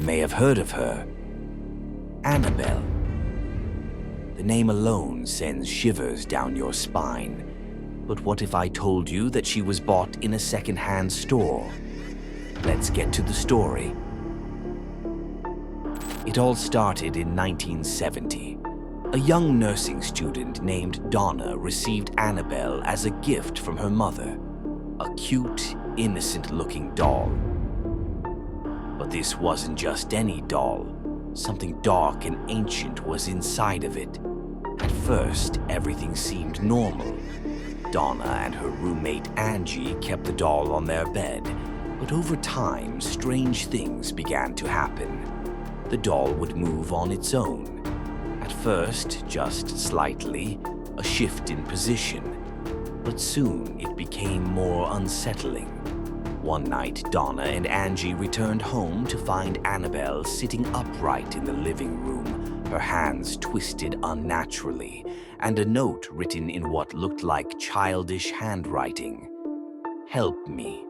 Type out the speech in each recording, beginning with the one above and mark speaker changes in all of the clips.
Speaker 1: may have heard of her. Anabelle. The name alone sends shivers down your spine. But what if I told you that she was bought in a second-hand store? Let's get to the story. It all started in 1970. A young nursing student named Donna received Anabelle as a gift from her mother, a cute, innocent-looking doll. But this wasn't just any doll. Something dark and ancient was inside of it. At first, everything seemed normal. Donna and her roommate Angie kept the doll on their bed, but over time, strange things began to happen. The doll would move on its own. At first, just slightly, a shift in position, but soon it became more unsettling. One night, Donna and Angie returned home to find Anabelle sitting upright in the living room, her hands twisted unnaturally, and a note written in what looked like childish handwriting. "Help me."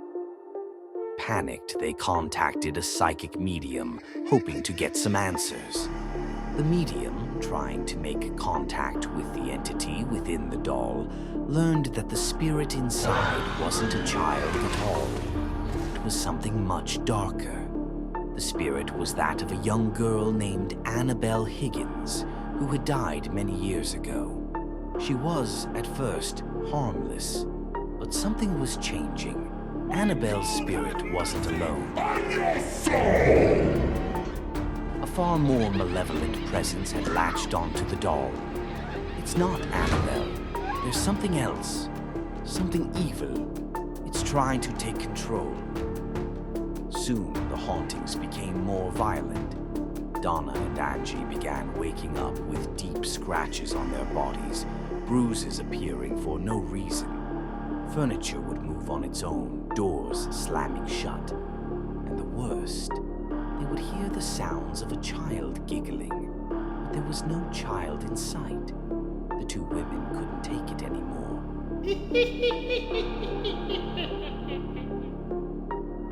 Speaker 1: Panicked, they contacted a psychic medium, hoping to get some answers. The medium, trying to make contact with the entity within the doll, learned that the spirit inside wasn't a child at all. It was something much darker. The spirit was that of a young girl named Anabelle Higgins, who had died many years ago. She was, at first, harmless, but something was changing. Anabelle's spirit wasn't alone. A far more malevolent presence had latched onto the doll. It's not Anabelle. There's something else. Something evil. It's trying to take control. Soon, the hauntings became more violent. Donna and Angie began waking up with deep scratches on their bodies, bruises appearing for no reason. Furniture would move on its own, doors slamming shut. And the worst, they would hear the sounds of a child giggling, but there was no child in sight. The two women couldn't take it anymore.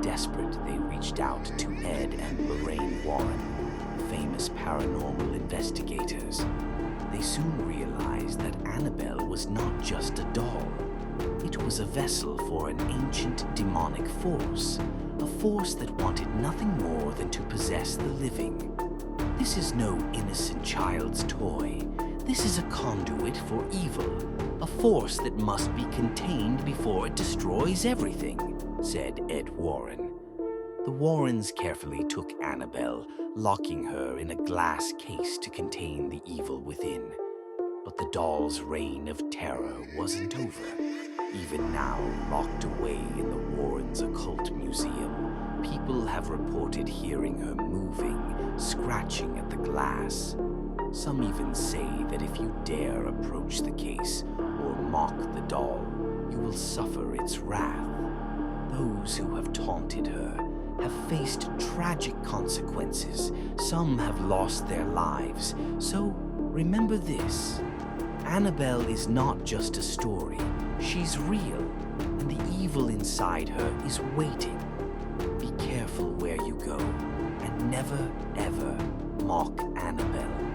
Speaker 1: Desperate, they reached out to Ed and Lorraine Warren, famous paranormal investigators. They soon realized that Anabelle was not just a doll. It was a vessel for an ancient demonic force, a force that wanted nothing more than to possess the living. This is no innocent child's toy. This is a conduit for evil, a force that must be contained before it destroys everything, said Ed Warren. The Warrens carefully took Anabelle, locking her in a glass case to contain the evil within. But the doll's reign of terror wasn't over. Even now, locked away in the Warrens' occult museum, people have reported hearing her moving, scratching at the glass. Some even say that if you dare approach the case or mock the doll, you will suffer its wrath. Those who have taunted her have faced tragic consequences. Some have lost their lives. So remember this. Anabelle is not just a story. She's real, and the evil inside her is waiting. Be careful where you go, and never, ever mock Anabelle.